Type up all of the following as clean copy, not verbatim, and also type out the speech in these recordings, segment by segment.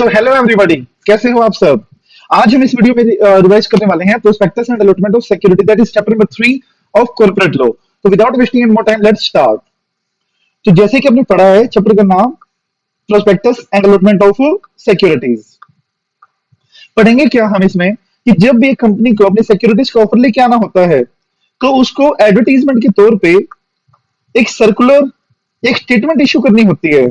So hello everybody, कैसे हो आप सब। आज हम इस वीडियो में रिवाइज करने वाले हैं prospectus and allotment of security, that is chapter number 3 of corporate law. तो without wasting any more time, let's start. तो जैसे कि आपने पढ़ा है, चैप्टर का नाम prospectus and allotment of securities. पढ़ेंगे क्या हम इसमें कि जब भी एक कंपनी को अपनी सिक्योरिटीज का ऑफर लेके आना होता है तो उसको एडवर्टीजमेंट के तौर पे एक सर्कुलर, एक स्टेटमेंट इशू करनी होती है,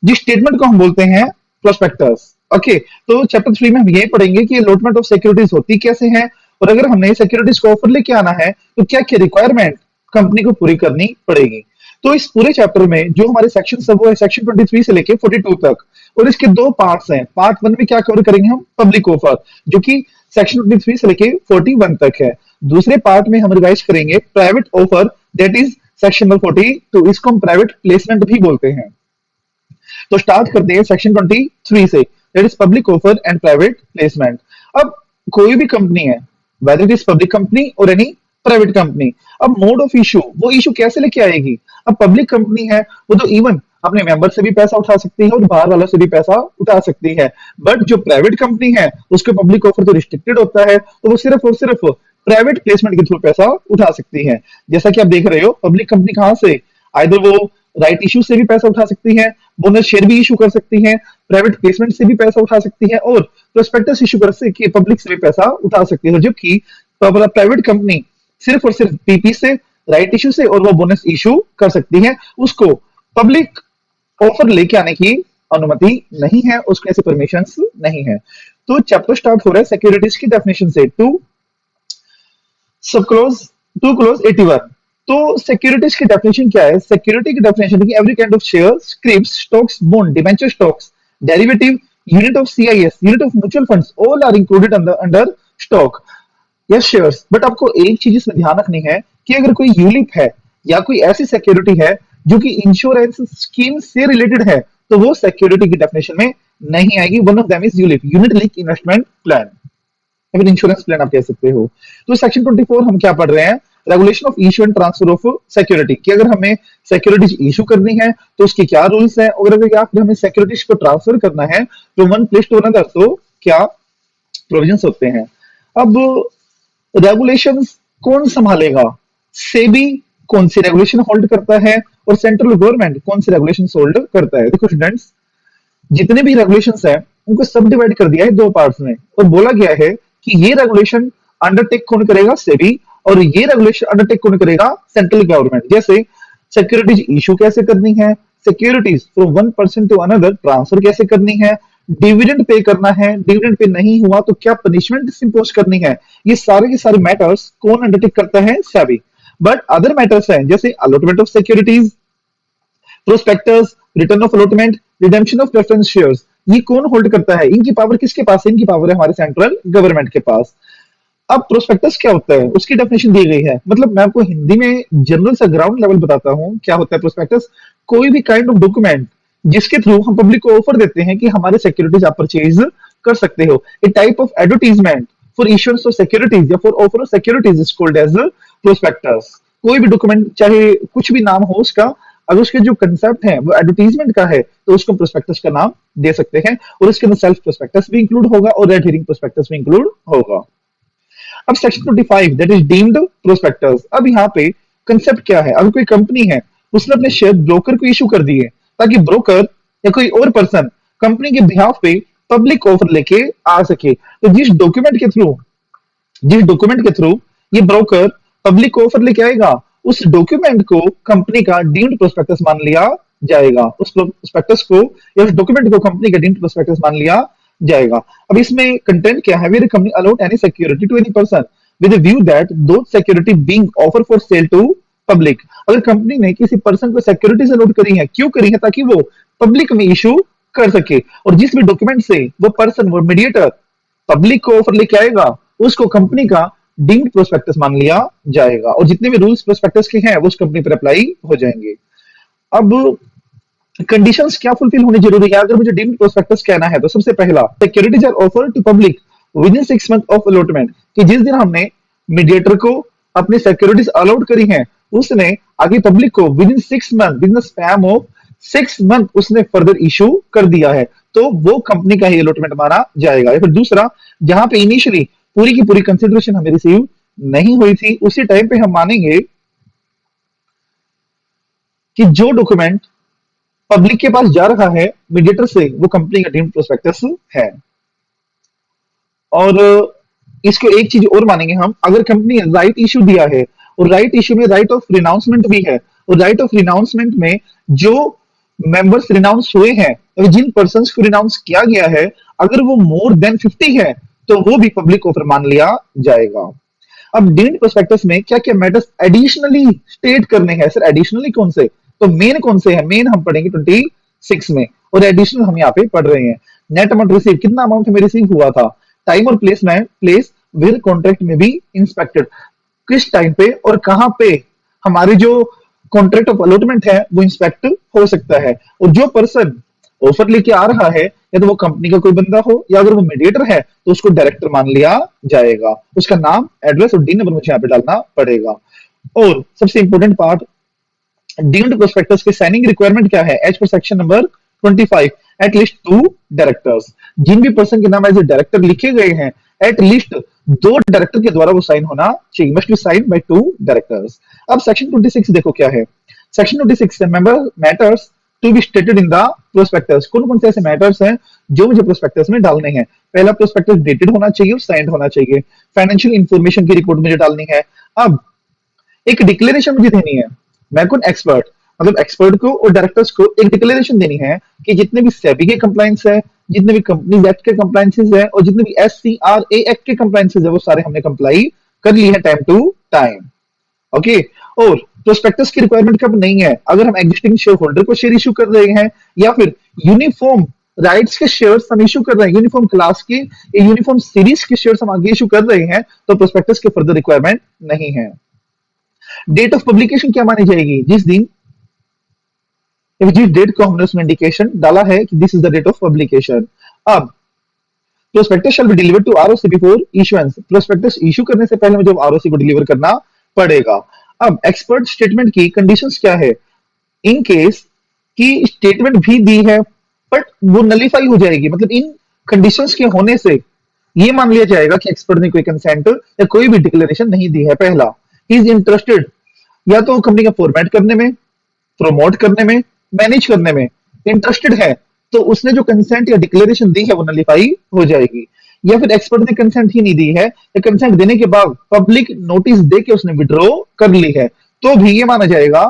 जिस स्टेटमेंट को हम बोलते हैं प्रोस्पेक्टस। ओके, तो चैप्टर 3 में हम यही पढ़ेंगे कि अलॉटमेंट ऑफ सिक्योरिटीज होती कैसे हैं, और अगर हमने सिक्योरिटीज को ऑफर लेके आना है तो क्या क्या रिक्वायरमेंट कंपनी को पूरी करनी पड़ेगी। तो इस पूरे चैप्टर में जो हमारे सेक्शन सब वो है सेक्शन 23 से लेके 42 तक, और इसके दो पार्ट्स हैं। पार्ट 1 में क्या कवर करेंगे हम, पब्लिक ऑफर, जो कि सेक्शन 23 से लेके 41 तक है। दूसरे पार्ट में हम रिवाइज करेंगे private offer, that is section number 42। इसको हम प्राइवेट प्लेसमेंट भी बोलते हैं। तो स्टार्ट करते हैं सेक्शन 23 से, that is public offer and private placement. अब कोई भी कंपनी है, whether it is public company और एनी प्राइवेट कंपनी, अब मोड ऑफ इशू, वो इशू कैसे लेके आएगी। अब पब्लिक कंपनी है, वो तो इवन अपने मेंबर से भी पैसा उठा सकती है और बाहर वालों से भी पैसा उठा सकती है। बट जो प्राइवेट कंपनी है उसके पब्लिक ऑफर तो रिस्ट्रिक्टेड होता है, तो वो सिर्फ और सिर्फ प्राइवेट प्लेसमेंट के थ्रू पैसा उठा सकती है। जैसा कि आप देख रहे हो, पब्लिक कंपनी कहां से, आइदर वो राइट इशू से भी पैसा उठा सकती है, बोनस शेयर भी इशू कर सकती है, प्राइवेट प्लेसमेंट से भी पैसा उठा सकती है, और प्रोस्पेक्टस इशू कर सकती है, पब्लिक से भी पैसा उठा सकती है। जबकि प्राइवेट कंपनी सिर्फ और सिर्फ पीपी से, राइट इशू से, और वो बोनस इशू कर सकती है। उसको पब्लिक ऑफर लेके आने की अनुमति नहीं है, उसके ऐसे परमिशन नहीं है। तो चैप्टर स्टार्ट हो रहा है सिक्योरिटीज की डेफिनेशन से, टू सब क्लोज 2 क्लोज 81। तो सिक्योरिटीज की डेफिनेशन क्या है। सिक्योरिटी की डेफिनेशन है कि every kind of share, script, stocks, bond, debenture stocks, derivative, unit of CIS, unit of mutual funds, all are included under stock या शेयर्स। बट आपको एक चीज इसमें ध्यान रखनी है कि अगर कोई यूलिप है या कोई ऐसी सिक्योरिटी है जो कि इंश्योरेंस स्कीम से रिलेटेड है, तो वो सिक्योरिटी की डेफिनेशन में नहीं आएगी। One of them is ULIP, unit link investment plan, या फिर इंश्योरेंस प्लान आप कह सकते हो। तो सेक्शन 24 हम क्या पढ़ रहे हैं, regulation of issue and transfer of security, कि अगर हमें सिक्योरिटीज इशू करनी है तो उसके क्या रूल्स हैं, और अगर या फिर हमें सिक्योरिटीज को ट्रांसफर करना है from one place to another, तो क्या प्रोविजंस होते हैं। अब रेगुलेशंस कौन संभालेगा, सेबी कौन सी रेगुलेशन होल्ड करता है, और सेंट्रल गवर्नमेंट कौन सी रेगुलेशन होल्ड करता है। देखो स्टूडेंट्स, जितने भी रेगुलेशंस हैं उनको सब डिवाइड कर दिया है दो पार्ट्स में, और बोला गया है कि ये रेगुलेशन अंडरटेक कौन करेगा, सेबी, और ये रेगुलेशन अंडरटेक कौन करेगा, सेंट्रल गवर्नमेंट। जैसे सिक्योरिटीज इशू कैसे करनी है, securities from one person to another transfer कैसे करनी है, डिविडेंड पे करना है, डिविडेंड पे नहीं हुआ तो क्या पनिशमेंट इंपोज करनी है, ये सारे के सारे मैटर्स कौन अंडरटेक करता है, सेबी। बट अदर मैटर्स हैं जैसे allotment of securities, prospectus, return of allotment, redemption of preference shares, ये कौन होल्ड करता है, इनकी पावर किसके पास है, इनकी पावर है हमारे सेंट्रल गवर्नमेंट के पास। अब प्रोस्पेक्टस क्या होता है, उसकी डेफिनेशन दी गई है। मतलब मैं आपको हिंदी में जनरल सा ग्राउंड लेवल बताता हूं क्या होता है प्रोस्पेक्टस। कोई भी काइंड ऑफ डॉक्यूमेंट जिसके थ्रू हम पब्लिक को ऑफर देते हैं कि हमारे सिक्योरिटीज आप परचेज कर सकते हो। A type of advertisement for issuance of securities या for offer of securities is called as prospectus. कोई भी डॉक्यूमेंट, चाहे कुछ भी नाम हो उसका, अगर उसके जो कंसेप्ट है वो एडवर्टीजमेंट का है तो उसको प्रोस्पेक्टस का नाम दे सकते हैं, और इसके अंदर सेल्फ प्रोस्पेक्टस भी इंक्लूड होगा और रेड हेरिंग प्रोस्पेक्टस भी इंक्लूड होगा। अब section 25 that is deemed prospectus. अब यहाँ पे कंसेप्ट क्या है, अगर कोई कंपनी है उसने अपने शेयर ब्रोकर को इशू कर दिए ताकि ब्रोकर या कोई और पर्सन कंपनी के बिहाफ पे पब्लिक ऑफर लेके आ सके, तो जिस डॉक्यूमेंट के थ्रू ये ब्रोकर पब्लिक ऑफर लेके आएगा, उस डॉक्यूमेंट को कंपनी का डीम्ड प्रोस्पेक्टस मान लिया जाएगा। उस प्रोस्पेक्टस को या उस डॉक्यूमेंट को कंपनी का डीम्ड प्रोस्पेक्टस मान लिया जाएगा। अब इसमें कंटेंट क्या है, where company allowed any security to any person with a view that those security being offer for sale to public. अगर कंपनी ने किसी पर्सन को सिक्योरिटीज अलाउड करी है, क्यों करी है, ताकि वो पब्लिक में इशू कर सके, और जिस भी डॉक्यूमेंट से वो पर्सन, वो मीडिएटर पब्लिक को ऑफर लेके आएगा, उसको कंपनी का डीम्ड प्रोस्पेक्टस मान लिया जाएगा, और जितने भी रूल्स प्रोस्पेक्टस के हैं वो उस कंपनी पर अप्लाई हो जाएंगे। अब कंडीशंस क्या फुलफिल होनी जरूरी है अगर मुझे डीम्ड प्रोस्पेक्टस कहना है, तो सबसे पहला, securities are offered to public within 6 month of allotment, कि जिस दिन हमने मीडिएटर को अपनी सिक्योरिटीज अलाउड करी हैं उसने आगे पब्लिक को with in 6 month, with in span of 6 month उसने फर्दर इशू कर दिया है। तो वो कंपनी का ही अलॉटमेंट माना जाएगा। या फिर दूसरा, जहां पे इनिशियली पूरी की पूरी कंसिडरेशन हमें रिसीव नहीं हुई थी, उसी टाइम पे हम मानेंगे कि जो डॉक्यूमेंट पब्लिक के पास जा रहा है मीडिएटर से, वो कंपनी का डीम्ड प्रोस्पेक्टस है। और इसको एक चीज और मानेंगे हम, अगर कंपनी ने राइट इश्यू दिया है और राइट इश्यू में राइट ऑफ रिनाउंसमेंट भी है, और राइट ऑफ रिनाउंसमेंट में जो मेंबर्स रिनाउंस हुए हैं और जिन पर्सन को रिनाउंस किया गया है, अगर वो मोर देन 50 है तो वो भी पब्लिक ऑफर मान लिया जाएगा। अब डीम्ड प्रोस्पेक्टस में क्या क्या मैटर्स एडिशनली स्टेट करने हैं सर? एडिशनली कौन से? तो मेन कौन से हैं? मेन हम पढ़ेंगे 26 में, और एडिशनल हम यहाँ पे पढ़ रहे हैं। नेट अमाउंट रिसीव, कितना अमाउंट हमें रिसीव हुआ था, टाइम और प्लेस में प्लेस वेयर कॉन्ट्रैक्ट में बी इंस्पेक्टेड, किस टाइम पे और कहां पे हमारे जो कॉन्ट्रैक्ट ऑफ अलॉटमेंट है वो इंस्पेक्ट हो सकता है। और जो पर्सन ऑफर लेके आ रहा है, या तो वो कंपनी का कोई बंदा हो, या अगर वो मीडिएटर है तो उसको डायरेक्टर मान लिया जाएगा। उसका नाम, एड्रेस और डी नंबर मुझे यहाँ पे डालना पड़ेगा। और सबसे इंपॉर्टेंट पार्ट, डीम्ड प्रोस्पेक्टस के साइनिंग रिक्वायरमेंट क्या है? As per section number 25, at least 2 directors. जिन भी पर्सन के नाम एज ए डायरेक्टर लिखे गए हैं, एट लीस्ट 2 डायरेक्टर के द्वारा वो साइन होना चाहिए, must be sign by 2 directors. अब सेक्शन 26 देखो क्या है। सेक्शन 26 से member matters to be stated in the prospectus. कौन कौन से ऐसे मैटर्स हैं जो मुझे प्रोस्पेक्टस में डालने हैं? पहला, प्रोस्पेक्टस डेटेड होना चाहिए और साइंड होना चाहिए। फाइनेंशियल इंफॉर्मेशन की रिपोर्ट मुझे डालनी है। अब एक डिक्लेरेशन मुझे देनी है, मैं कौन? एक्सपर्ट, मतलब एक्सपर्ट को और डायरेक्टर्स को एक डिक्लेरेशन देनी है कि जितने भी सेबी के कंप्लायंस है, जितने भी कंपनीज एक्ट के कंप्लायंसेस है, और जितने भी एससीआरए एक्ट के कंप्लायंसेस है, वो सारे हमने कंप्लाई कर लिए हैं टाइम टू टाइम। ओके। और प्रोस्पेक्टस की रिक्वायरमेंट कब नहीं है? अगर हम एग्जिस्टिंग शेयर होल्डर को शेयर इशू कर रहे हैं, या फिर यूनिफॉर्म राइट्स के शेयर्स हम इशू कर रहे हैं, यूनिफॉर्म क्लास के या यूनिफॉर्म सीरीज के शेयर्स हम आगे इशू कर रहे हैं, तो प्रोस्पेक्टस के फर्दर रिक्वायरमेंट नहीं है। डेट ऑफ पब्लिकेशन क्या मानी जाएगी? जिस दिन, जिस डेट को हमने उसमें इंडिकेशन डाला है कि this is the date of publication. अब prospectus shall be delivered to ROC before issuance. Prospectus issue करने से पहले मुझे आरओसी को डिलीवर करना पड़ेगा। अब एक्सपर्ट स्टेटमेंट की कंडीशंस क्या है? इन केस की स्टेटमेंट भी दी है बट वो नलीफाई हो जाएगी, मतलब इन कंडीशंस के होने से ये मान लिया जाएगा कि एक्सपर्ट ने कोई कंसेंट या कोई भी डिक्लेरेशन नहीं दी है। पहला, इज इंटरेस्टेड, या तो कंपनी का फॉर्मेट करने में, प्रमोट करने में, मैनेज करने में इंटरेस्टेड है, तो उसने जो कंसेंट या डिक्लेरेशन दी है वो नलीफाई हो जाएगी। या फिर एक्सपर्ट ने कंसेंट ही नहीं दी है, या कंसेंट देने के बाद पब्लिक नोटिस दे के उसने विड्रॉ कर ली है, तो भी ये माना जाएगा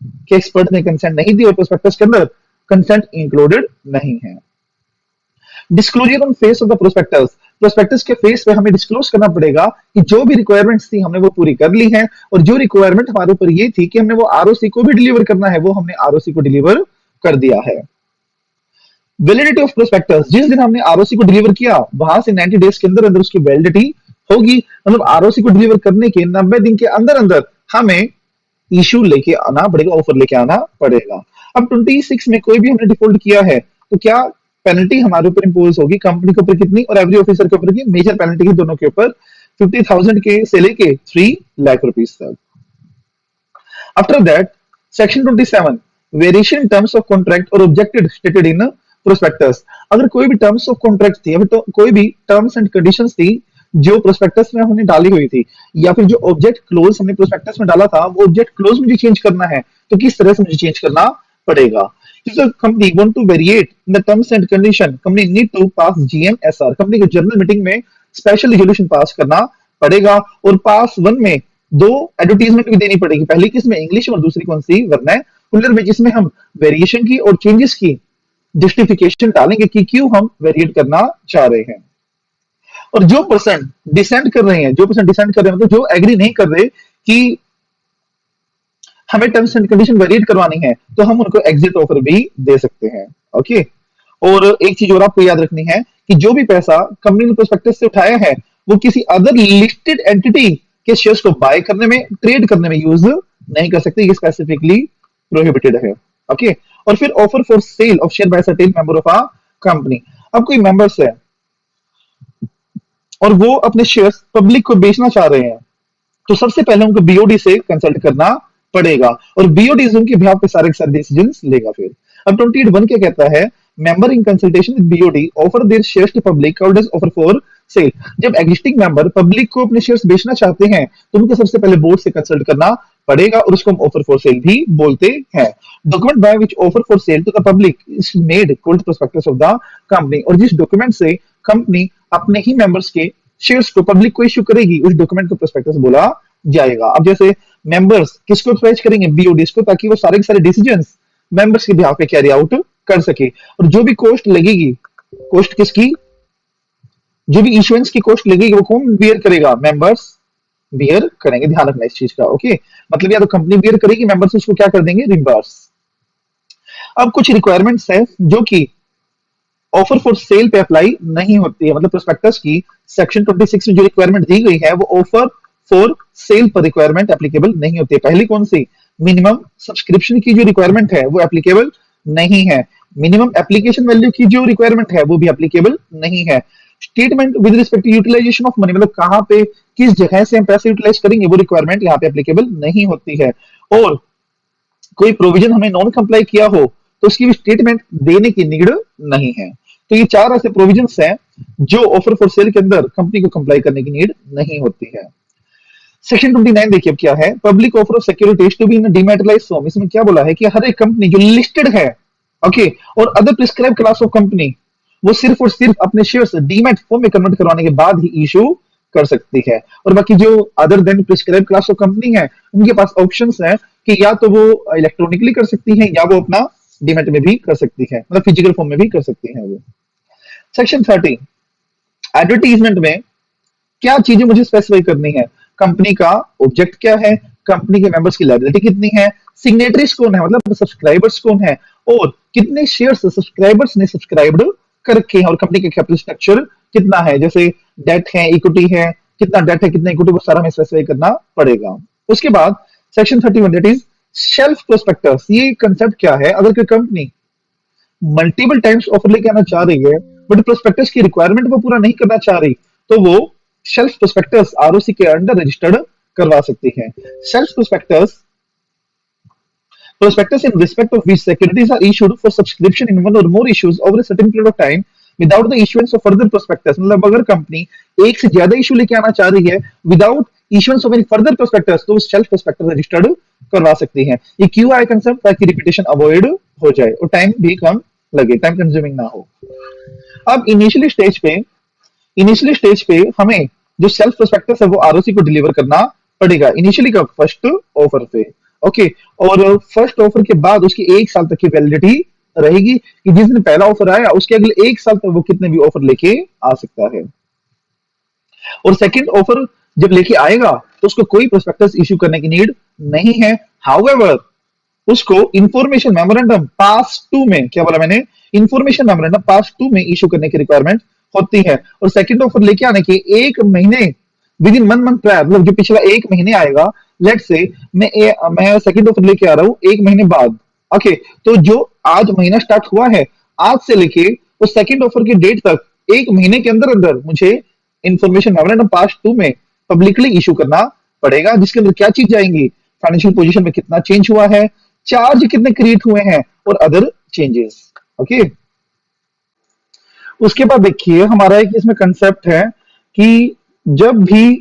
कि एक्सपर्ट ने कंसेंट नहीं दी और प्रोस्पेक्टस के अंदर कंसेंट इंक्लूडेड नहीं है। Disclosure on face of the prospectus, prospectus के फेस पे हमें डिस्क्लोज करना पड़ेगा कि जो भी रिक्वायरमेंट्स थी हमने वो पूरी कर ली हैं, और जो रिक्वायरमेंट हमारे ऊपर ये थी कि हमने वो आरओसी को भी डिलीवर करना है, वो हमने आरओसी को डिलीवर कर दिया है। वैलिडिटी ऑफ प्रोस्पेक्टस, जिस दिन हमने आरओसी को डिलीवर किया वहां से 90 डेज के अंदर अंदर उसकी वैलिडिटी होगी, मतलब आरओसी को डिलीवर करने के 90 दिन के अंदर अंदर हमें इशू लेके आना पड़ेगा, ऑफर लेके आना पड़ेगा। अब 26 में कोई भी हमने डिफॉल्ट किया है तो क्या पेनल्टी हमारे ऊपर इंपोज होगी? कंपनी के ऊपर कितनी और एवरी ऑफिसर के ऊपर की? मेजर पेनल्टी की दोनों के ऊपर 50,000 के से लेके 3 लाख रुपीस तक। After that section 27, variation in terms of contract और ऑब्जेक्टेड स्टेटेड इन प्रोस्पेक्टस। अगर कोई भी टर्म्स ऑफ कॉन्ट्रैक्ट थी, या फिर तो कोई भी टर्म्स एंड कंडीशंस थी जो प्रोस्पेक्टस में हमने डाली हुई थी, या फिर जो ऑब्जेक्ट क्लोज हमने प्रोस्पेक्टस में डाला था, वो ऑब्जेक्ट क्लोज मुझे चेंज करना है, तो किस तरह से मुझे चेंज करना पड़ेगा? If the company want to variate the terms and condition, company need to pass GMSR, company को जनरल मीटिंग में स्पेशल रिजोल्यूशन पास करना पड़ेगा। और पास 1 में 2 एडवर्टीजमेंट भी देनी पड़ेगी, पहली किस में? इंग्लिश, और दूसरी कौन सी? वर्नाकुलर में, जिसमें हम वेरिएशन की और चेंजेस की जस्टिफिकेशन डालेंगे कि क्यों हम वेरिएट करना चाह रहे हैं। और जो पर्सन डिसेंट कर रहे हैं, मतलब जो एग्री नहीं कर रहे कि हमें टर्म्स एंड कंडीशन वेरिएट करवानी है, तो हम उनको एग्जिट ऑफर भी दे सकते हैं। ओके। और एक चीज और आपको याद रखनी है कि जो भी पैसा कंपनी ने प्रोस्पेक्टस से उठाया है वो किसी अदर लिस्टेड एंटिटी के शेयर्स को बाय करने में, ट्रेड करने में यूज नहीं कर सकते, ये स्पेसिफिकली प्रोहिबिटेड है। ओके। और फिर offer for sale of share by certain member of a company. अब कोई मेंबर्स है और वो अपने शेयर्स पब्लिक को बेचना चाह रहे हैं, तो सबसे पहले उनको बीओडी से कंसल्ट करना पड़ेगा, और बीओडी उनके बिहाफ पे सारे डिसीजंस लेगा। फिर अब 28(1) क्या कहता है? member in consultation with BOD offer their shares to public or does offer for sale. जब एग्जिस्टिंग मेंबर पब्लिक को अपने शेयर्स बेचना चाहते हैं तो उनको सबसे पहले बोर्ड से कंसल्ट करना पड़ेगा और उसको हम ऑफर फॉर सेल भी बोलते हैं. Document by which offer for sale to the public is made called prospectus of the company. और जिस डॉक्यूमेंट से कंपनी अपने ही मेंबर्स के शेयर्स को पब्लिक को इश्यू करेगी उस डॉक्यूमेंट को प्रोस्पेक्टस बोला जाएगा. अब जैसे मेंबर्स किसको अप्रोच करेंगे, बीओडीज को, ताकि वो सारे के सारे डिसीजंस मेंबर्स के बिहाफ पे कैरी आउट कर सके. और जो भी कॉस्ट लगेगी, कॉस्ट किसकी, जो भी इश्यूएंस की कॉस्ट लगेगी वो कौन बियर करेगा, मेंबर्स बियर करेंगे. ध्यान रखना इस चीज का. ओके, मतलब या तो कंपनी बियर करेगी, मेंबर्स उसको क्या कर देंगे, रिम्बर्स. अब कुछ रिक्वायरमेंट्स है जो कि ऑफर फॉर सेल पे अप्लाई नहीं होती है. मतलब प्रोस्पेक्टस की सेक्शन 26 में जो रिक्वायरमेंट दी गई है वो ऑफर फॉर सेल पर रिक्वायरमेंट एप्लीकेबल नहीं होती है. पहली कौन सी, मिनिमम सब्सक्रिप्शन की जो रिक्वायरमेंट है वो एप्लीकेबल नहीं है. मिनिमम एप्लीकेशन वैल्यू की जो रिक्वायरमेंट है वो भी एप्लीकेबल नहीं है. Statement with respect to utilisation of money, मतलब कहां पे किस जगह से हम पैसे यूटिलाइज करेंगे, वो रिक्वायरमेंट यहाँ पे एप्लीकेबल नहीं होती है. और कोई प्रोविजन हमें नॉन कंप्लाई किया हो तो उसकी भी स्टेटमेंट देने की नीड नहीं है. तो ये चार ऐसे प्रोविजंस हैं जो ऑफर फॉर सेल के अंदर कंपनी को कंप्लाई करने की नीड नहीं होती है. सेक्शन 29 देखिए अब क्या है, public offer of securities to be in dematerialised form. इसमें क्या बोला है कि हर एक कंपनी जो लिस्टेड है, ओके, और other prescribe class of company, वो सिर्फ और सिर्फ अपने शेयर्स डीमैट फॉर्म में कन्वर्ट करवाने के बाद ही इशू कर सकती है. और बाकी जो other than prescribe class of company है उनके पास ऑप्शंस है कि या तो वो इलेक्ट्रॉनिकली कर सकती है या वो अपना डीमैट में भी कर सकती है, मतलब फिजिकल फॉर्म में भी कर सकती है वो. सेक्शन 30, एडवर्टीजमेंट में क्या चीजें मुझे स्पेसिफाई करनी है, कंपनी का ऑब्जेक्ट क्या है, कंपनी के मेंबर्स की लायबिलिटी कितनी है, सिग्नेटरीज कौन है, मतलब सब्सक्राइबर्स कौन है, और कितने शेयर्स सब्सक्राइबर्स ने सब्सक्राइब्ड कर रखे हैं, और कंपनी का कैपिटल स्ट्रक्चर कितना है, जैसे डेट है, इक्विटी है, कितना डेट है, कितना इक्विटी, वो सारा हमें स्पेसिफाई करना पड़ेगा. उसके बाद section 31 that is shelf prospectus. ये कंसेप्ट क्या है, अगर कोई कंपनी मल्टीपल टाइम्स ऑफर लेके आना चाह रही है बट प्रोस्पेक्टस की रिक्वायरमेंट वो पूरा नहीं करना चाह रही तो वो शेल्फ प्रोस्पेक्टस आरओसी के अंडर रजिस्टर्ड करवा सकती है. Shelf prospectus prospectus in respect of which securities are issued for subscription in one or more issues over a certain period of time without the issuance of further prospectus. मतलब अगर company एक से ज्यादा issue लेके आना चाह रही है without issuance of any further prospectus तो सेल्फ प्रोस्पेक्टस रजिस्टर्ड करवा सकती है. ये क्यों आया कंसेप्ट, ताकि रिपीटेशन अवॉइड हो जाए और टाइम भी कम लगे, टाइम कंज्यूमिंग ना हो. अब इनिशियली स्टेज पे हमें जो सेल्फ प्रोस्पेक्टस है वो आरओसी को डिलीवर करना पड़ेगा. इनिशियली का फर्स्ट ऑफर पे, ओके, और फर्स्ट ऑफर के बाद उसकी 1 साल तक की वैलिडिटी रहेगी कि जिस दिन पहला ऑफर आया उसके अगले 1 साल तक वो कितने भी ऑफर लेके आ सकता है. और सेकंड ऑफर जब लेके आएगा तो उसको कोई प्रोस्पेक्टस इश्यू करने की नीड नहीं है. हाउएवर उसको इंफॉर्मेशन मेमोरेंडम पास टू में, क्या बोला मैंने, इंफॉर्मेशन मेमोरेंडम पास टू में इश्यू करने की रिक्वायरमेंट होती है. और सेकंड ऑफर लेके आने के 1 महीने विद इन 1 मंथ प्रायर, मतलब जो पिछला 1 महीने आएगा, लेट से मैं सेकंड ऑफर लेके आ रहा हूं 1 महीने बाद, ओके, तो जो आज महीना स्टार्ट हुआ है आज से लेके उस सेकंड ऑफर की डेट तक 1 महीने के अंदर अंदर मुझे इंफॉर्मेशन मेमोरेंडम पास टू में पब्लिकली इशू करना पड़ेगा, जिसके अंदर क्या चीज जाएंगी, फाइनेंशियल पोजीशन में कितना चेंज हुआ है, चार्ज कितने क्रिएट हुए हैं और अदर चेंजेस. ओके, उसके बाद देखिए हमारा एक इसमें कंसेप्ट है कि जब भी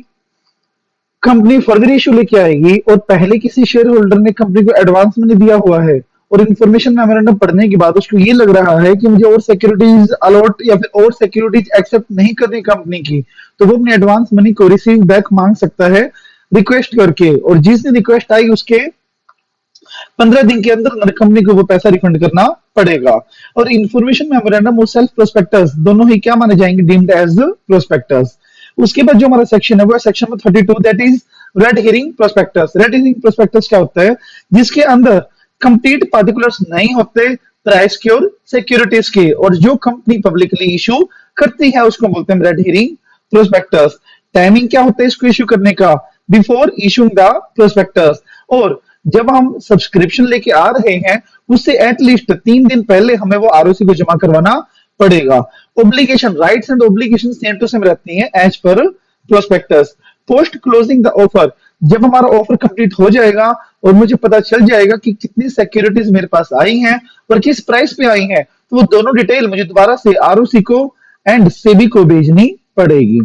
कंपनी फर्दर इशू लेके आएगी और पहले किसी शेयर होल्डर ने कंपनी को एडवांस मनी दिया हुआ है और इंफॉर्मेशन मेमोरेंडम पढ़ने के बाद उसको ये लग रहा है कि मुझे और सिक्योरिटीज अलॉट या फिर और सिक्योरिटीज एक्सेप्ट नहीं करनी कंपनी की, तो वो अपने एडवांस मनी को रिसीव बैक मांग सकता है रिक्वेस्ट करके. और जिस दिन रिक्वेस्ट आई उसके 15 दिन के अंदर कंपनी को वो पैसा रिफंड करना पड़ेगा. और इंफॉर्मेशन मेमोरेंडम और सेल्फ प्रोस्पेक्टस दोनों ही क्या माने जाएंगे, डीम्ड एज प्रोस्पेक्टस. उसके बाद जो हमारा सेक्शन है वो सेक्शन में 32 that is red herring prospectus. Red herring prospectus क्या होता है, जिसके अंदर कंप्लीट पार्टिकुलर्स नहीं होते प्राइस के और सिक्योरिटीज के, और जो कंपनी पब्लिकली इशू करती है उसको बोलते हैं रेड हेरिंग प्रोस्पेक्टस. टाइमिंग क्या होता है इसको इशू करने का, बिफोर इशूइंग द प्रोस्पेक्टस. और जब हम सब्सक्रिप्शन लेके आ रहे हैं उससे एटलीस्ट 3 दिन पहले हमें वो आरओसी को जमा करवाना पड़ेगा. Obligation, rights and obligation same to same रहती हैं as per prospectus. Post closing the offer, जब हमारा ऑफर कंप्लीट हो जाएगा और मुझे पता चल जाएगा कि कितनी सिक्योरिटीज मेरे पास आई हैं और किस प्राइस पे आई हैं, तो वो दोनों डिटेल मुझे दोबारा से आरओसी को एंड सेबी को भेजनी पड़ेगी।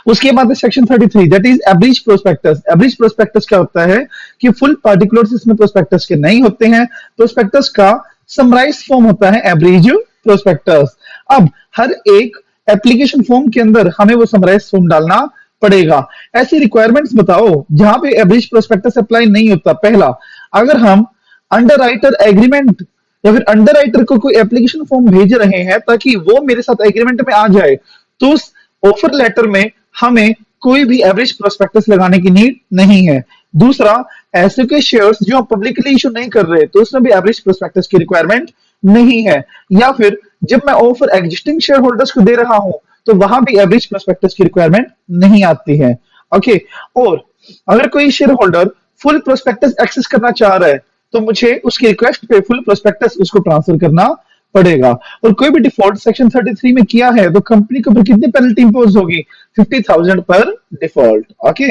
उसके बाद section 33 that is average prospectus. Average prospectus क्या होता है कि फुल पार्टिकुलर्स इसमें प्रोस्पेक्टस के नहीं होते हैं। प्रोस्पेक्टस का समराइज फॉर्म होता है एवरेज प्रोस्पेक्टस। अब हर एक एप्लीकेशन फॉर्म के अंदर हमें वो समराइज फॉर्म डालना पड़ेगा। ऐसी रिक्वायरमेंट्स बताओ जहां पे एवरेज प्रोस्पेक्टस अप्लाई नहीं होता। पहला, अगर हम अंडर राइटर एग्रीमेंट या फिर अंडर राइटर को कोई एप्लीकेशन फॉर्म भेज रहे हैं ताकि वो मेरे साथ एग्रीमेंट में आ जाए, तो उस ऑफर लेटर में हमें कोई भी एवरेज प्रोस्पेक्टस लगाने की नीड नहीं है। दूसरा, ऐसे के शेयर्स जो हम पब्लिकली इशू नहीं कर रहे तो उसमें भी एवरेज प्रोस्पेक्टस की रिक्वायरमेंट नहीं है। या फिर जब मैं ऑफर एग्जिस्टिंग शेयर होल्डर्स को दे रहा हूं तो वहां भी एवरेज प्रोस्पेक्टस की रिक्वायरमेंट नहीं आती है। ओके, और अगर कोई share holder full prospectus access करना चाह रहा है तो मुझे उसकी रिक्वेस्ट पे फुल प्रोस्पेक्टस उसको ट्रांसफर करना पड़ेगा। और कोई भी डिफॉल्ट सेक्शन 33 में किया है तो कंपनी के ऊपर कितनी पेनल्टी इंपोज होगी? 50,000 पर डिफॉल्ट। ओके,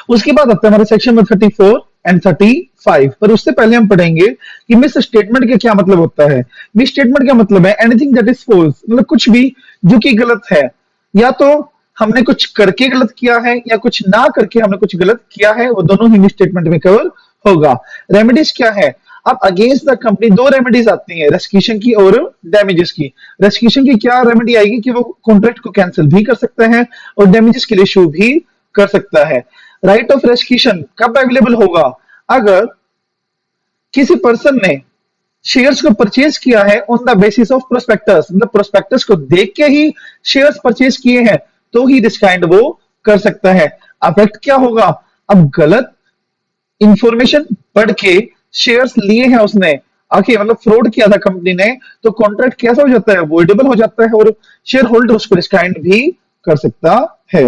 उसके बाद आता है हमारे सेक्शन में 34 एंड 35। पर उससे पहले हम पढ़ेंगे कि मिस स्टेटमेंट का क्या मतलब होता है। मिस स्टेटमेंट का मतलब है एनीथिंग दैट इज फॉल्स, मतलब कुछ भी जो कि गलत है। या तो हमने कुछ करके गलत किया है या कुछ ना करके हमने कुछ गलत किया है, वो दोनों ही मिस स्टेटमेंट में कवर होगा। रेमेडीज क्या है? अब अगेंस्ट द कंपनी दो रेमेडीज आती हैं, रेस्किशन की और डैमेजेस की। रेस्किशन की क्या रेमेडी आएगी कि वो कॉन्ट्रैक्ट को कैंसिल भी कर सकता है और डैमेजेस के लिए इशू भी कर सकता है। राइट ऑफ रेस्किशन कब अवेलेबल होगा? अगर किसी पर्सन ने शेयर्स को परचेज किया है on the basis of prospectus, मतलब प्रोस्पेक्टस को देख के ही शेयर्स परचेज किए हैं तो ही दिस काइंड वो कर सकता है। अफेक्ट क्या होगा? अब गलत इंफॉर्मेशन पढ़ के शेयर्स लिए हैं उसने, आखिर मतलब फ्रॉड किया था कंपनी ने, तो कॉन्ट्रैक्ट कैसा हो जाता है? वॉइडेबल हो जाता है और शेयर होल्डर उसको डिस्काइंड भी कर सकता है।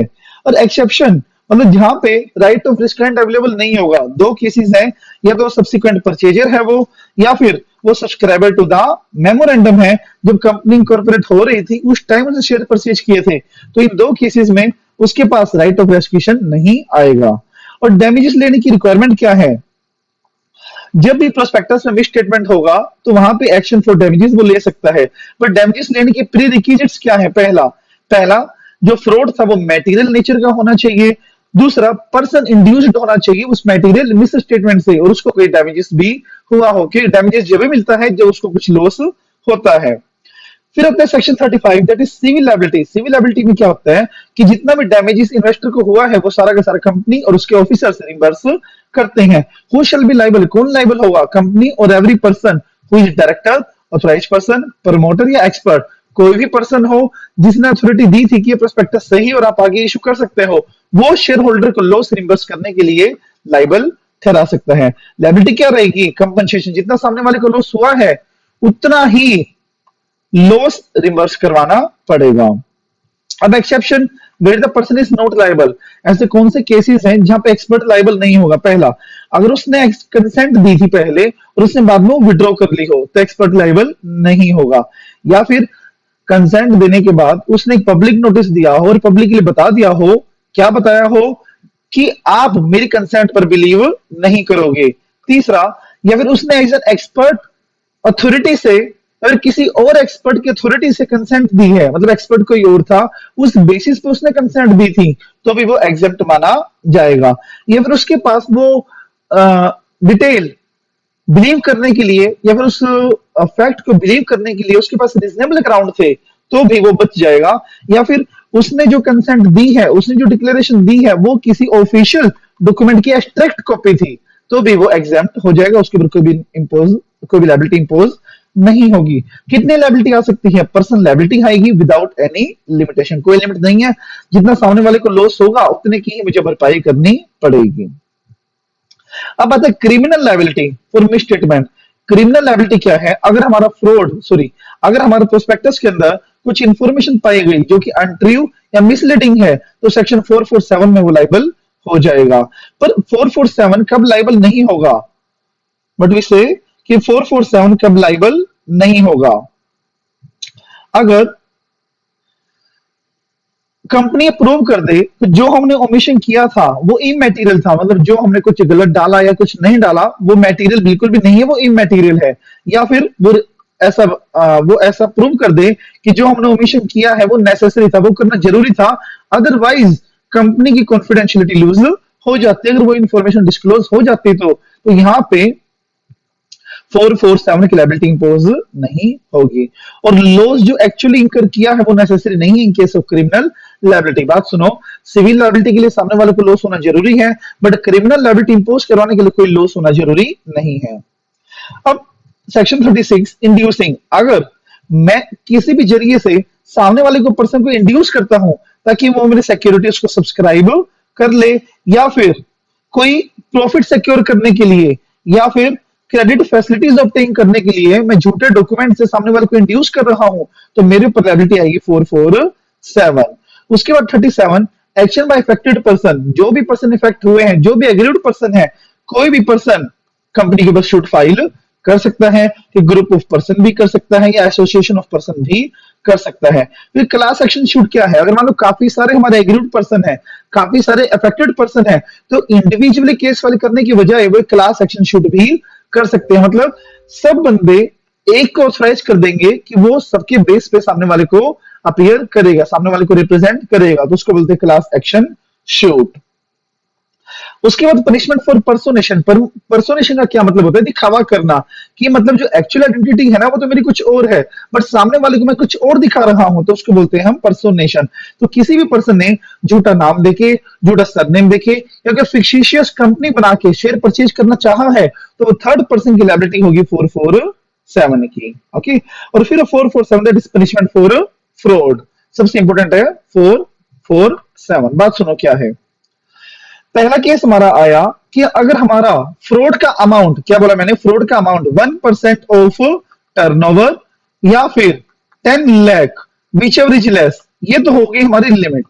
और एक्सेप्शन मतलब जहां पे राइट ऑफ डिस्काइंड अवेलेबल नहीं होगा, दो केसेस हैं, या तो सब्सिक्वेंट परचेजर है वो, या फिर वो सब्सक्राइबर टू द मेमोरेंडम है। जब कंपनी इनकॉर्पोरेट हो रही थी उस टाइम उसने शेयर परचेज किए थे, तो इन दो केसेस में उसके पास राइट ऑफ रेस्किशन नहीं आएगा। और डैमेजेस लेने की रिक्वायरमेंट क्या है? जब भी प्रोस्पेक्टस में मिस स्टेटमेंट होगा तो वहां पे एक्शन फॉर डैमेजेस वो ले सकता है। पर डैमेजेस लेने के प्री रिक्विजिट्स क्या है? पहला पहला जो फ्रॉड था वो मटेरियल नेचर का होना चाहिए। दूसरा, पर्सन इंड्यूस्ड होना चाहिए उस मटेरियल मिस स्टेटमेंट से और उसको कोई डैमेजेस भी हुआ हो, कि डैमेजेस जब भी मिलता है जब उसको कुछ लॉस होता है। फिर आता है section 35 that is civil liability. Civil liability में क्या होता है कि जितना भी डैमेजेस इन्वेस्टर को हुआ है वो सारा का सारा कंपनी और उसके ऑफिसर से रिम्बर्स करते हैं। Who shall be liable? कौन लायबल होगा? कंपनी और every person who is director, authorised person, promoter या एक्सपर्ट। कोई भी पर्सन हो जिसने अथॉरिटी दी थी कि ये प्रोस्पेक्टस सही और आप आगे इशू कर सकते हो, वो शेयर होल्डर को लॉस रिम्बर्स करने के लिए लायबल ठहरा सकता है। लायबिलिटी क्या रहेगी? कंपनसेशन, जितना सामने वाले को लॉस हुआ है उतना ही लॉस रिमर्स करवाना पड़ेगा। अब exception where the person is not liable, ऐसे कौन से केसेस हैं जहां पे एक्सपर्ट लायबल नहीं होगा? पहला, अगर उसने कंसेंट दी थी पहले और उसने बाद में विड्रॉ कर ली हो तो एक्सपर्ट लायबल नहीं होगा। या फिर कंसेंट देने के बाद उसने एक पब्लिक नोटिस दिया हो और पब्लिकली बता दिया हो, क्या बताया हो? कि आप मेरी कंसेंट पर बिलीव नहीं करोगे। तीसरा, या फिर उसने एज एन एक्सपर्ट अथॉरिटी से अगर किसी और एक्सपर्ट की अथॉरिटी से कंसेंट दी है, मतलब एक्सपर्ट कोई और था, उस बेसिस पे उसने कंसेंट दी थी, तो भी वो एग्जेप्ट माना जाएगा। या फिर उसके पास वो डिटेल बिलीव करने के लिए या फिर उस फैक्ट को बिलीव करने के लिए उसके पास रीजनेबल ग्राउंड थे, तो भी वो बच जाएगा। या फिर उसने जो कंसेंट दी है, उसने जो डिक्लेरेशन दी है, वो किसी ऑफिशियल डॉक्यूमेंट की एब्स्ट्रैक्ट कॉपी थी, तो भी वो एग्जाम्प्ट हो जाएगा, उसके ऊपर कोई भी लायबिलिटी इंपोज नहीं होगी। कितनी लायबिलिटी आ सकती है? पर्सनल लायबिलिटी आएगी विदाउट एनी लिमिटेशन, कोई लिमिट नहीं है। जितना सामने वाले को लॉस होगा उतने की ही मुझे भरपाई करनी पड़ेगी। अब आता है criminal liability for miss statement. Criminal liability क्या है? अगर हमारे प्रोस्पेक्टस के अंदर कुछ इंफॉर्मेशन पाई गई जो कि अनट्रू या मिसलीडिंग है तो सेक्शन 447 में वो लायबल हो जाएगा। पर 447 कब लायबल नहीं होगा? बट वी से कि 447 कब लायबल नहीं होगा? अगर कंपनी अप्रूव कर दे तो जो हमने ओमिशन किया था वो इमैटेरियल था, मतलब जो हमने कुछ गलत डाला या कुछ नहीं डाला वो मटेरियल बिल्कुल भी नहीं है, वो इमैटेरियल है। या फिर वो ऐसा प्रूव कर दे कि जो हमने ओमिशन किया है वो नेसेसरी था, वो करना जरूरी था, अदरवाइज कंपनी की कॉन्फिडेंशियलिटी लूज हो जाती है अगर वो इन्फॉर्मेशन डिस्क्लोज हो जाती तो यहाँ पे 447 की लायबिलिटी इंपोज नहीं होगी। और लॉस जो एक्चुअली इंकर किया है वो नेसेसरी नहीं है in case of criminal liability. बात सुनो, सिविल लायबिलिटी के लिए सामने वाले को लॉस होना जरूरी है, बट क्रिमिनल लायबिलिटी इंपोज करवाने के लिए कोई लॉस होना जरूरी नहीं है। अब सेक्शन 36 इंड्यूसिंग, अगर मैं किसी भी जरिए से सामने वाले को पर्सन को इंड्यूस करता हूं ताकि वो मेरी सिक्योरिटीज को सब्सक्राइब कर ले, या फिर कोई प्रॉफिट सिक्योर करने के लिए, या फिर क्रेडिट फैसिलिटीज ऑब्टेन करने के लिए मैं झूठे डॉक्यूमेंट से सामने वाले को इंड्यूस कर रहा हूं, तो मेरे ऊपर लायबिलिटी आएगी 447। उसके बाद 37 एक्शन बाय अफेक्टेड पर्सन, जो भी पर्सन इफेक्ट हुए हैं, जो भी एग्रीड पर्सन है, कोई भी पर्सन कंपनी के ऊपर शूट फाइल कर सकता है, कि ग्रुप ऑफ पर्सन भी कर सकता है या एसोसिएशन ऑफ पर्सन भी कर सकता है। फिर क्लास एक्शन शूट क्या है, अगर मान लो काफी सारे हमारे एग्रीड पर्सन है, काफी सारे अफेक्टेड पर्सन है, तो इंडिविजुअली केस फाइल करने की बजाय वो क्लास एक्शन शूट भी कर सकते हैं। मतलब सब बंदे एक को ऑथराइज कर देंगे कि वो सबके बेस पे सामने वाले को अपीयर करेगा, सामने वाले को रिप्रेजेंट करेगा, तो उसको बोलते हैं क्लास एक्शन शूट। उसके बाद पनिशमेंट फॉर पर्सोनेशन। पर्सोनेशन का क्या मतलब होता है, दिखावा करना, कि मतलब जो एक्चुअल आइडेंटिटी है ना वो तो मेरी कुछ और है, बट सामने वाले को मैं कुछ और दिखा रहा हूं, तो उसको बोलते हैं हम पर्सोनेशन। तो किसी भी पर्सन ने झूठा नाम देके, झूठा सरनेम देके, या अगर फिक्शिशियस कंपनी बना के शेयर परचेज करना चाहा है, तो वो थर्ड पर्सन की लायबिलिटी होगी 447 की। ओके, और फिर 447 that is punishment for fraud. सबसे इंपॉर्टेंट है 447। बात सुनो क्या है। पहला केस हमारा आया कि अगर हमारा फ्रॉड का अमाउंट, क्या बोला मैंने, फ्रॉड का अमाउंट 1% ऑफ टर्नओवर या फिर 10 lakh which ever is less, ये तो हो गई हमारी लिमिट।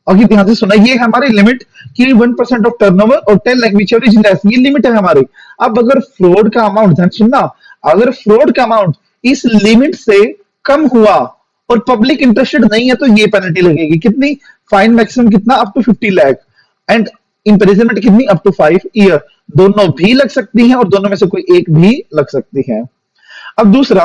अभी ध्यान से सुना, ये हमारी लिमिट कि 1% ऑफ टर्नओवर और 10 lakh which ever is less, ये लिमिट है हमारी। अब अगर फ्रॉड का अमाउंट, ध्यान सुनना, अगर फ्रॉड का अमाउंट इस लिमिट से कम हुआ और पब्लिक इंटरेस्टेड नहीं है, तो ये पेनल्टी लगेगी। कितनी? फाइन मैक्सिमम कितना? Up to 50 lakh, and imprisonment कितनी? Up to 5 year. दोनों भी लग सकती हैं और दोनों में से कोई एक भी लग सकती है। अब दूसरा,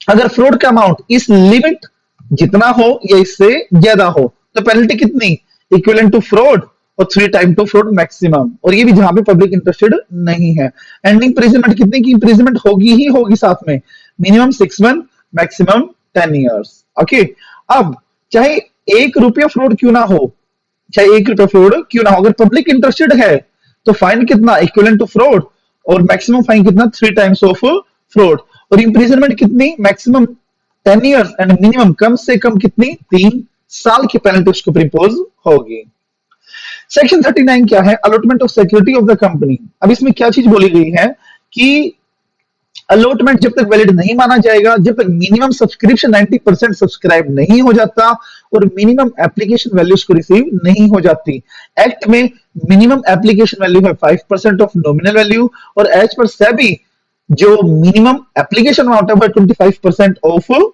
अगर फ्रॉड का अमाउंट इस लिमिट जितना हो या इससे ज्यादा हो, तो पेनल्टी कितनी? इक्विवेलेंट टू फ्रॉड और 3 टाइम टू फ्रॉड मैक्सिमम, और ये भी जहां पे पब्लिक इंटरेस्टेड नहीं है। एंड इंप्रिजनमेंट कितनी की इंप्रिजनमेंट होगी ही होगी साथ में, minimum 6 month, maximum 10 years. Okay, अब चाहे 1 रुपया फ्रॉड क्यों ना हो, चाहे 1 रुपया फ्रॉड क्यों ना हो, अगर पब्लिक इंटरेस्टेड है तो फाइन कितना? इक्विवेलेंट टू फ्रॉड, और मैक्सिमम फाइन कितना? 3 टाइम्स ऑफ फ्रॉड, और इंप्रिजनमेंट कितनी? मैक्सिमम 10 इयर्स, एंड मिनिमम कम से कम कितनी? 3 साल की पेनल्टी उसको प्रिपोज होगी। सेक्शन 39 क्या है? Allotment of security of the company. अब इसमें क्या चीज बोली गई है कि अलॉटमेंट जब तक वैलिड नहीं माना जाएगा, जब तक मिनिमम सब्सक्रिप्शन 90% सब्सक्राइब नहीं हो जाता और मिनिमम एप्लीकेशन वैल्यूज को रिसीव नहीं हो जाती। एक्ट में मिनिमम एप्लीकेशन वैल्यू है 5% ऑफ नॉमिनल वैल्यू, और एज पर सेबी जो मिनिमम एप्लीकेशन अमाउंट है 25% ऑफ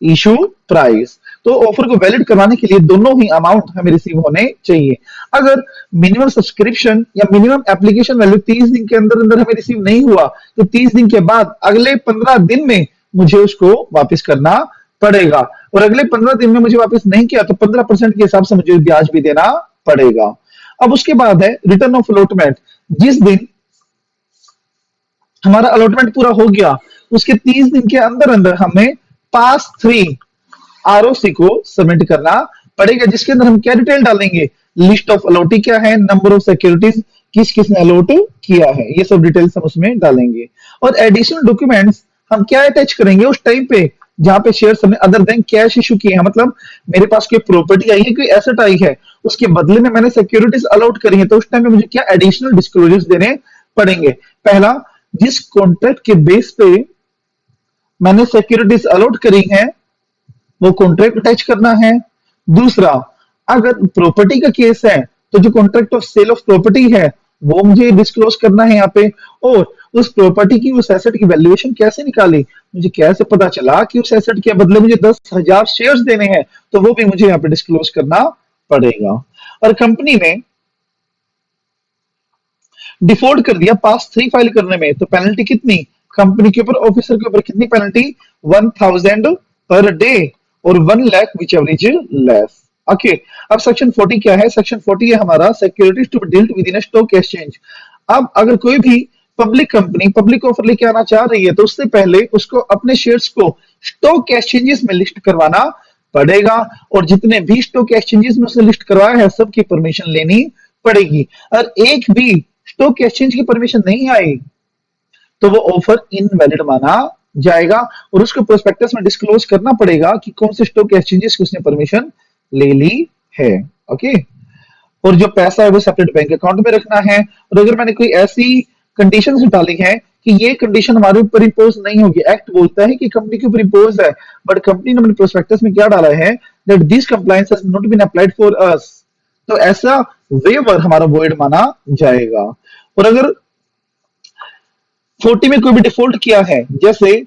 इशू प्राइस। तो ऑफर को वैलिड करवाने के लिए दोनों ही अमाउंट हमें रिसीव होने चाहिए। अगर मिनिमम सब्सक्रिप्शन या मिनिमम एप्लीकेशन वैल्यू 30 दिन के अंदर अंदर हमें रिसीव नहीं हुआ, तो 30 दिन के बाद अगले 15 दिन में मुझे उसको वापस करना पड़ेगा, और अगले 15 दिन में मुझे वापस नहीं किया तो 15% के हिसाब से मुझे ब्याज भी देना पड़ेगा। अब उसके बाद है रिटर्न ऑफ अलॉटमेंट। जिस दिन हमारा अलॉटमेंट पूरा हो गया उसके 30 दिन के अंदर अंदर हमें पास 3 आरओसी को सबमिट करना पड़ेगा, जिसके अंदर हम क्या डिटेल डालेंगे? लिस्ट ऑफ अलॉटी क्या है, नंबर ऑफ सिक्योरिटीज किस किस ने अलॉट किया है, ये सब डिटेल्स हम उसमें डालेंगे। और एडिशनल डॉक्यूमेंट्स हम क्या अटैच करेंगे उस टाइम पे जहां पे शेयर्स हमने अदर देन कैश इशू किए हैं। मतलब मेरे पास कोई प्रॉपर्टी आई है, कोई एसेट आई है, उसके बदले में मैंने सिक्योरिटीज अलॉट करी है, तो उस टाइम पे मुझे क्या एडिशनल डिस्क्लोजर्स देने पड़ेंगे? पहला, जिस कॉन्ट्रैक्ट के बेस पे मैंने सिक्योरिटीज अलॉट करी है वो कॉन्ट्रैक्ट अटैच करना है। दूसरा, अगर प्रॉपर्टी का केस है तो जो contract of sale of property है वो मुझे डिस्क्लोज करना है यहाँ पे। और उस प्रॉपर्टी की, उस एसेट की वैल्यूएशन कैसे निकाली, मुझे कैसे पता चला कि उस एसेट के बदले मुझे 10,000 शेयर्स देने हैं, तो वो भी मुझे यहाँ पे डिस्क्लोज करना पड़ेगा। और कंपनी ने डिफॉल्ट कर दिया पास 3 फाइल करने में, तो पेनल्टी कितनी, कंपनी के ऊपर, ऑफिसर के ऊपर कितनी पेनल्टी, 1000 पर डे और 1 lakh which ever is less. Okay, अब सेक्शन 40 क्या है, सेक्शन 40 है हमारा securities to be dealt within stock exchange. अब अगर कोई भी पब्लिक कंपनी पब्लिक ऑफर लेके आना चाह रही है, तो उससे पहले उसको अपने शेयर्स को स्टॉक एक्सचेंजेस में लिस्ट करवाना पड़ेगा, और जितने भी स्टॉक एक्सचेंजेस में उसने लिस्ट करवाया है सबकी परमिशन लेनी पड़ेगी। और एक भी स्टॉक एक्सचेंज की परमिशन नहीं आई तो वो ऑफर इनवैलिड माना जाएगा, और उसको प्रोस्पेक्टस में डिस्क्लोज करना पड़ेगा कि कौन से स्टॉक एक्सचेंजेस की उसने परमिशन ले ली है। ओके, और जो पैसा है वो सेपरेट बैंक अकाउंट में रखना है। और अगर मैंने कोई ऐसी कंडीशंस डाली है कि ये कंडीशन हमारे ऊपर इंपोज नहीं होगी, एक्ट बोलता है कि कंपनी के ऊपर इंपोज है, बट कंपनी ने अपने प्रोस्पेक्टस में क्या डाला है, that this compliance has not been applied for us, तो ऐसा वेवर हमारा वॉइड माना जाएगा। और अगर 40 में कोई भी डिफॉल्ट किया है, जैसे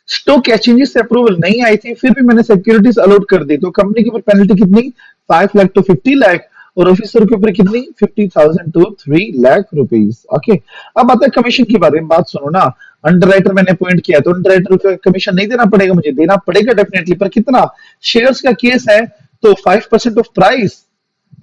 स्टॉक एक्सचेंजेस से अप्रूवल नहीं आई थी फिर भी मैंने सिक्योरिटीज अलॉट कर दी, तो कंपनी के ऊपर पेनल्टी कितनी, 5 लाख टू 50 लाख, और ऑफिसर के ऊपर कितनी, 50,000 टू 3 लाख रुपीज। ओके, अब आता है कमीशन की बारे में, बात सुनो ना। अंडरराइटर मैंने अपॉइंट किया तो अंडरराइटर को कमीशन नहीं देना पड़ेगा, मुझे देना पड़ेगा डेफिनेटली, पर कितना, शेयर्स का केस है तो 5% of price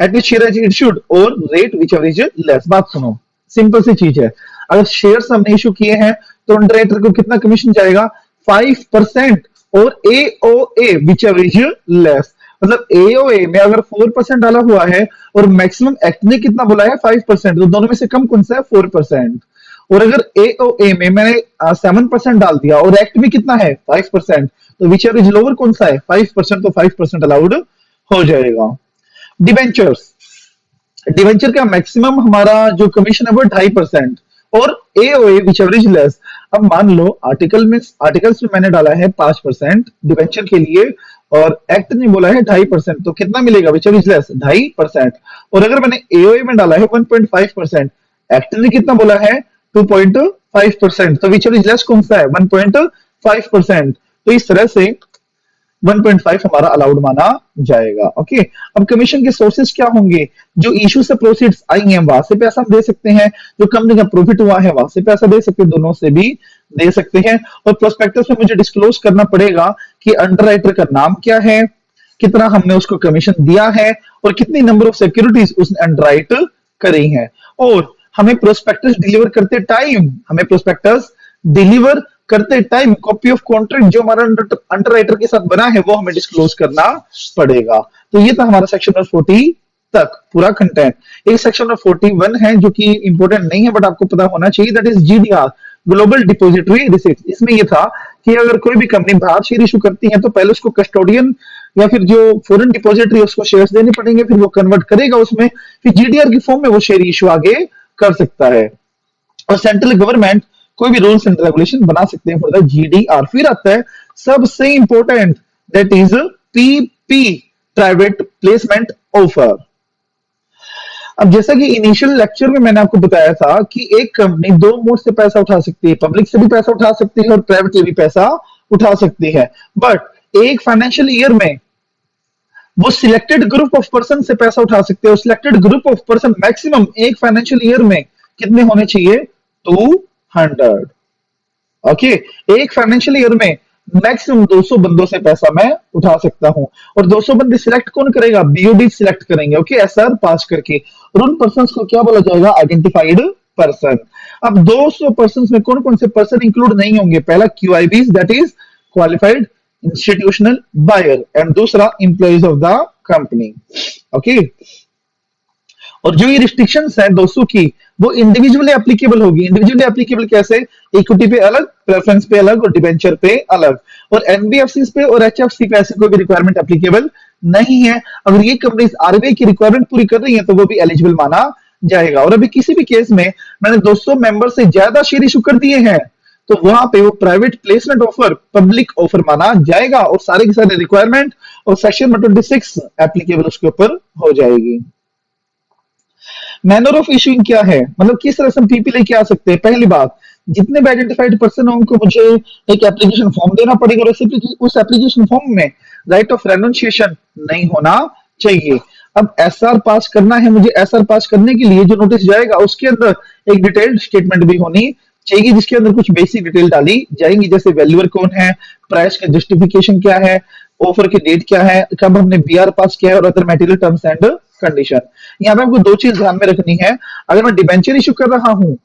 at which share is issued और rate whichever is less. बात सुनो, सिंपल सी चीज है, अगर शेयर्स हमने इशू किए हैं तो अंडरराइटर को कितना कमीशन जाएगा, 5% और AOA which ever is less. मतलब एओए में अगर 4% डाला हुआ है और मैक्सिमम एक्ट ने कितना बोला है 5%, तो दोनों में से कम कौन सा है, 4%। और अगर एओए में मैंने 7% डाल दिया और एक्ट में कितना है 5%, तो विच एवर इज लोअर कौन सा है 5%, तो 5% अलाउड हो जाएगा। डिबेंचर्स, डिवेंचर का मैक्सिमम हमारा जो कमीशन है वो 2.5% और एओए विच एवरेज लेस। अब मान लो आर्टिकल्स में मैंने डाला है 5% डिवेंचर के लिए और एक्ट ने बोला है 2.5%, तो कितना मिलेगा विच एवरेज लेस, 2.5%। और अगर मैंने एओए में डाला है 1.5%, एक्ट ने कितना बोला है 2.5%, तो विच एवरेज लेस कौन सा है 1.5%। तो इस तरह से 1.5 हमारा अलाउड माना जाएगा। ओके, अब कमीशन के सोर्सेज क्या होंगे, जो इशू से प्रोसीड्स आई हैं वहां से पैसा हम दे सकते हैं, जो कंपनी का प्रॉफिट हुआ है वहां से पैसा दे सकते हैं, दोनों से भी दे सकते हैं। और प्रोस्पेक्टस में मुझे डिस्क्लोज करना पड़ेगा कि अंडरराइटर का नाम क्या है, कितना हमने उसको कमीशन दिया है और कितनी नंबर ऑफ सिक्योरिटीज उसने अंडरराइट करी हैं। और हमें प्रोस्पेक्टस डिलीवर करते टाइम कॉपी ऑफ कॉन्ट्रैक्ट जो हमारा अंडरराइटर के साथ बना है वो हमें डिस्क्लोज करना पड़ेगा। तो ये था हमारा सेक्शन नंबर 40 तक पूरा कंटेंट। एक सेक्शन नंबर 41 है जो कि इंपॉर्टेंट नहीं है बट आपको पता होना चाहिए, that is GDR, global depository receipt. इसमें ये था कि अगर कोई भी कंपनी बाहर शेयर इशू करती है तो पहले उसको कस्टोडियन या फिर जो फॉरेन डिपोजिटरी उसको शेयर्स देने पड़ेंगे, फिर वो कन्वर्ट करेगा उसमें, फिर जीडीआर की फॉर्म में वो शेयर इशू आगे कर सकता है। और सेंट्रल गवर्नमेंट कोई भी रूल्स एंड रेगुलेशन बना सकते हैं फॉर द जीडीआर। फिर आता है सबसे important, that is PP, private placement offer. अब जैसा कि इनिशियल लेक्चर में मैंने आपको बताया था कि एक कंपनी दो मोड से पैसा उठा सकती है, पब्लिक से भी पैसा उठा सकती है और प्राइवेट से भी पैसा उठा सकती है, बट एक फाइनेंशियल ईयर में वो सिलेक्टेड ग्रुप ऑफ पर्सन से पैसा उठा सकते हैं। Selected group of person maximum एक फाइनेंशियल ईयर में कितने होने चाहिए, 200। ओके, एक फाइनेंशियल ईयर में मैक्सिमम 200 बंदों से पैसा मैं उठा सकता हूं। और 200 बंदे सिलेक्ट कौन करेगा, बीओडी सिलेक्ट करेंगे। ओके, एसआर पास करके, और उन पर्संस को क्या बोला जाएगा, आइडेंटिफाइड पर्सन। अब 200 पर्सन में कौन कौन से पर्सन इंक्लूड नहीं होंगे, पहला QIBs, that is qualified institutional buyer, and दूसरा employees of the company. Okay, और जो ये रिस्ट्रिक्शंस है 200 की वो इंडिविजुअली एप्लीकेबल होगी। इंडिविजुअली एप्लीकेबल कैसे, इक्विटी पे अलग, प्रेफरेंस पे अलग और डिबेंचर पे अलग। और एनबीएफसी पे और एचएफसी पे ऐसी कोई भी रिक्वायरमेंट एप्लीकेबल नहीं है। अगर ये कंपनीज आरबीआई की रिक्वायरमेंट पूरी कर रही है तो वो भी एलिजिबल माना जाएगा। और अभी किसी भी केस में मैंने 200 मेंबर से ज्यादा शेयर इशू कर दिए हैं तो वहां पे वो private placement offer public offer माना जाएगा और सारे के सारे रिक्वायरमेंट और सेक्शन 26 एप्लीकेबल उसके ऊपर हो जाएगी। मैनर ऑफ इशूइंग क्या है, मतलब किस तरह से हम पीपी लेके आ सकते हैं। पहली बात, जितने भी आइडेंटिफाइड पर्सन हैं उनको मुझे एक एप्लीकेशन फॉर्म देना पड़ेगा और उस एप्लीकेशन फॉर्म में राइट ऑफ रेनोंसिएशन नहीं होना चाहिए। अब एसआर पास करना है मुझे, एसआर पास करने के लिए जो नोटिस जाएगा उसके अंदर एक डिटेल्ड स्टेटमेंट भी होनी चाहिए जिसके अंदर कुछ बेसिक डिटेल डाली जाएंगी, जैसे वैल्यूअर कौन है, प्राइस का जस्टिफिकेशन क्या है, ऑफर की डेट क्या है, कब हमने बीआर पास किया है और other material terms and condition. यहाँ पे आपको दो चीज ध्यान में रखनी है। अगर मैं डिबेंचर इशू कर रहा हूं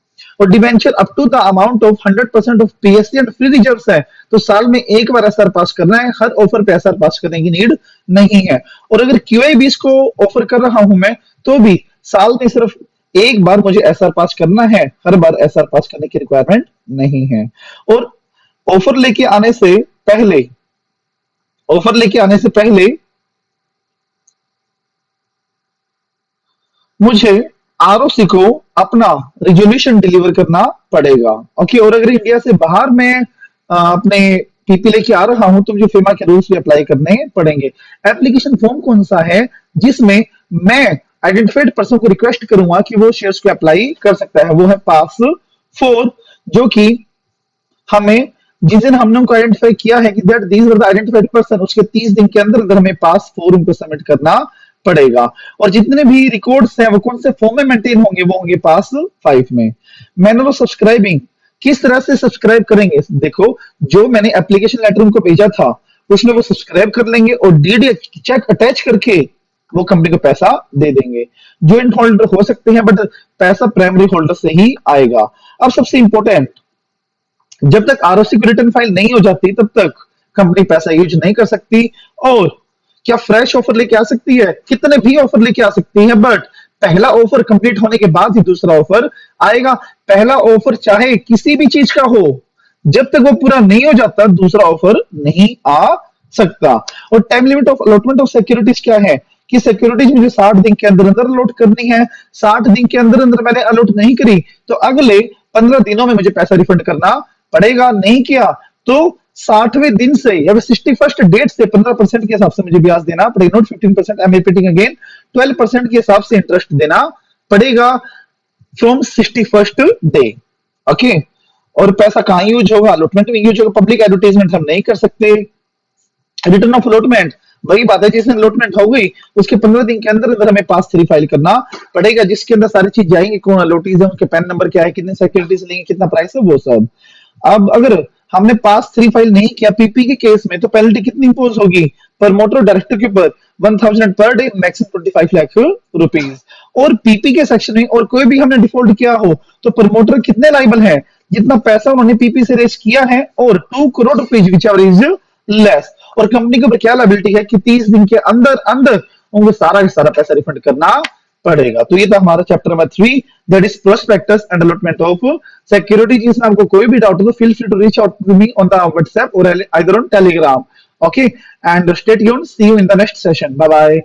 और debenture up to the amount of 100% of PSC and free reserves है तो साल में एक बार एसआर पास करना है, हर ऑफर पे एसआर पास करने की नीड नहीं है। और अगर क्यूआई बीस को ऑफर कर रहा हूं मैं तो भी साल में सिर्फ एक बार मुझे एसआर पास करना है, हर बार एसआर पास करने की रिक्वायरमेंट नहीं है। और ऑफर लेके आने से पहले ऑफर लेके आने से पहले मुझे आरओसी को अपना रिजोल्यूशन डिलीवर करना पड़ेगा। ओके, और अगर इंडिया से बाहर मैं अपने पीपी लेके आ रहा हूं तो मुझे फेमा के रूल्स भी अप्लाई करने पड़ेंगे। एप्लीकेशन फॉर्म कौन सा है जिसमें मैं आइडेंटिफाइड पर्सन को रिक्वेस्ट करूंगा कि वो शेयर्स को अप्लाई कर सकता है, वो है पास 4, जो कि हमें जिस दिन हमने उनको आइडेंटिफाई किया है कि that these were the identified person, उसके 30 दिन के अंदर अंदर हमें पास 4 उनको सबमिट करना पड़ेगा। और जितने भी रिकॉर्ड्स हैं वो कौन से फॉर्म में मेंटेन होंगे, वो होंगे पास 5 में। मैनर ऑफ सब्सक्राइबिंग किस तरह से सब्सक्राइब करेंगे, देखो जो मैंने एप्लीकेशन लेटर उनको भेजा था उसमें वो सब्सक्राइब कर लेंगे और डीडी चेक अटैच करके वो कंपनी को पैसा दे देंगे। ज्वाइंट होल्डर हो सकते हैं बट पैसा प्राइमरी होल्डर से ही आएगा। अब सबसे इंपॉर्टेंट, जब तक आरओसी की रिटर्न फाइल नहीं हो जाती तब तक कंपनी पैसा यूज नहीं कर सकती। और क्या फ्रेश ऑफर लेके आ सकती है, कितने भी ऑफर लेके आ सकती है, बट पहला ऑफर कंप्लीट होने के बाद ही दूसरा ऑफर आएगा। पहला ऑफर चाहे किसी भी चीज का हो, जब तक वो पूरा नहीं हो जाता दूसरा ऑफर नहीं आ सकता। और time limit of allotment of securities क्या है कि सिक्योरिटीज मुझे 60 दिन के अंदर अंदर अलॉट करनी है। 60 दिन के अंदर अंदर मैंने अलॉट नहीं करी तो अगले 15 दिनों में मुझे पैसा रिफंड करना पड़ेगा। नहीं किया तो 60वें दिन से या 61st डेट से 15% के हिसाब से मुझे ब्याज देना पड़ेगा, not 15%, I am repeating again, 12% के हिसाब से इंटरेस्ट देना पड़ेगा फ्रॉम 61st डे। ओके, और पैसा कहां यूज होगा, अलॉटमेंट में यूज होगा। पब्लिक एडवर्टाइजमेंट हम नहीं कर सकते। रिटर्न ऑफ अलॉटमेंट वही बात है, जिस दिन अलॉटमेंट हो गई उसके 15 दिन के अंदर अंदर हमें पास 3 फाइल करना पड़ेगा, जिसके अंदर सारी चीज जाएंगी, कौन अलॉटीज है, उनके पैन नंबर क्या है, कितने सिक्योरिटीज लेंगे, कितना प्राइस है, वो सब। अब अगर हमने पास 3 फाइल नहीं किया पीपी के केस में तो पेनल्टी कितनी इंपोज होगी, प्रमोटर और डायरेक्टर के ऊपर 1000 per day, maximum 25 lakh rupees. और पीपी के सेक्शन में और कोई भी हमने डिफॉल्ट किया हो तो प्रमोटर कितने लाइबल है, जितना पैसा उन्होंने पीपी से रेज किया है और 2 crore rupees which ever is less. और कंपनी के ऊपर क्या लायबिलिटी है कि 30 दिन के अंदर अंदर उनको सारा का सारा पैसा रिफंड करना पड़ेगा। तो ये था हमारा chapter number 3, that is prospectus and allotment of securities. इसमें आपको कोई भी डाउट हो तो feel free to reach out to me on the WhatsApp और either on Telegram. Okay, and stay tuned, see you in the next session, bye bye.